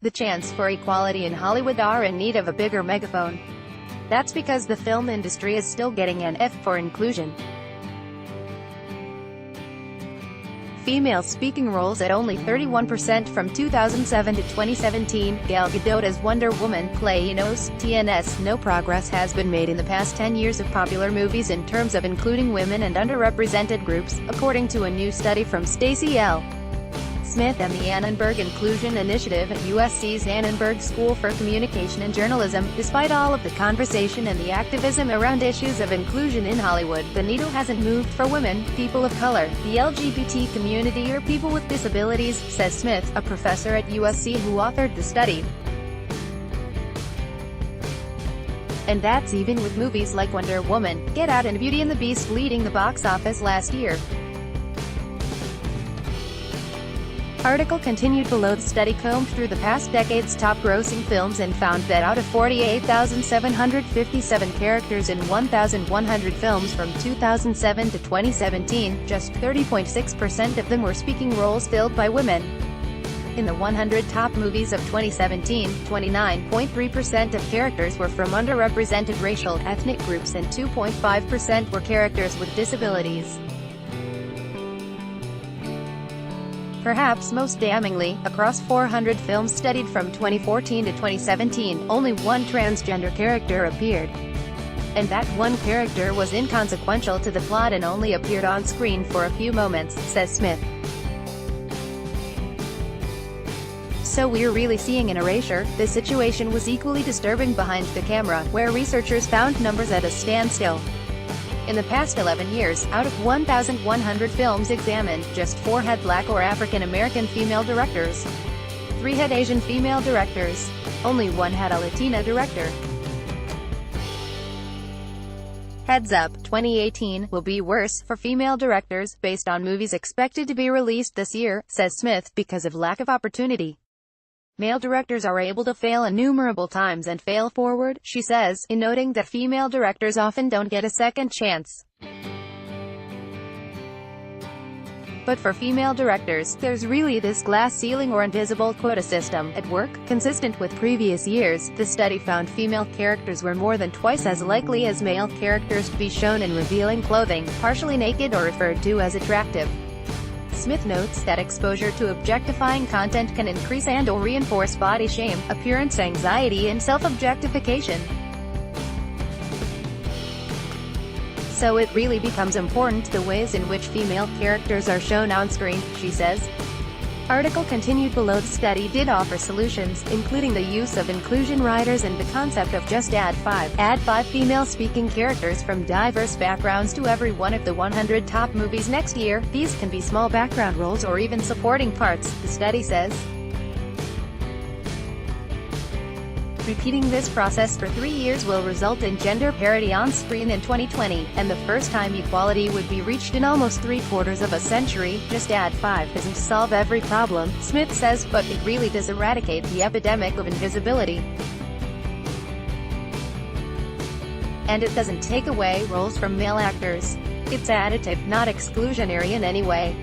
The chants for equality in Hollywood are in need of a bigger megaphone. That's because the film industry is still getting an F for inclusion. Female speaking roles at only 31% from 2007 to 2017. Gal Gadot as Wonder Woman, Play knows, TNS. No progress has been made in the past 10 years of popular movies in terms of including women and underrepresented groups, according to a new study from Stacey L. Smith and the Annenberg Inclusion Initiative at USC's Annenberg School for Communication and Journalism. Despite all of the conversation and the activism around issues of inclusion in Hollywood, the needle hasn't moved for women, people of color, the LGBT community or people with disabilities, says Smith, a professor at USC who authored the study. And that's even with movies like Wonder Woman, Get Out and Beauty and the Beast leading the box office last year. Article continued below. The study combed through the past decade's top-grossing films and found that out of 48,757 characters in 1,100 films from 2007 to 2017, just 30.6% of them were speaking roles filled by women. In the 100 top movies of 2017, 29.3% of characters were from underrepresented racial, ethnic groups and 2.5% were characters with disabilities. Perhaps most damningly, across 400 films studied from 2014 to 2017, only one transgender character appeared. And that one character was inconsequential to the plot and only appeared on screen for a few moments, says Smith. So we're really seeing an erasure. The situation was equally disturbing behind the camera, where researchers found numbers at a standstill. In the past 11 years, out of 1,100 films examined, just 4 had Black or African American female directors. 3 had Asian female directors. Only 1 had a Latina director. Heads up, 2018 will be worse for female directors, based on movies expected to be released this year, says Smith, because of lack of opportunity. Male directors are able to fail innumerable times and fail forward, she says, in noting that female directors often don't get a second chance. But for female directors, there's really this glass ceiling or invisible quota system at work. Consistent with previous years, the study found female characters were more than twice as likely as male characters to be shown in revealing clothing, partially naked or referred to as attractive. Smith notes that exposure to objectifying content can increase and/or reinforce body shame, appearance anxiety and self-objectification. So it really becomes important the ways in which female characters are shown on screen, she says. Article continued below. The study did offer solutions, including the use of inclusion riders and the concept of just add 5 female-speaking characters from diverse backgrounds to every one of the 100 top movies next year. These can be small background roles or even supporting parts, the study says. Repeating this process for 3 years will result in gender parity on screen in 2020, and the first time equality would be reached in almost 3/4 of a century. Just add 5 doesn't solve every problem, Smith says, but it really does eradicate the epidemic of invisibility. And it doesn't take away roles from male actors. It's additive, not exclusionary in any way.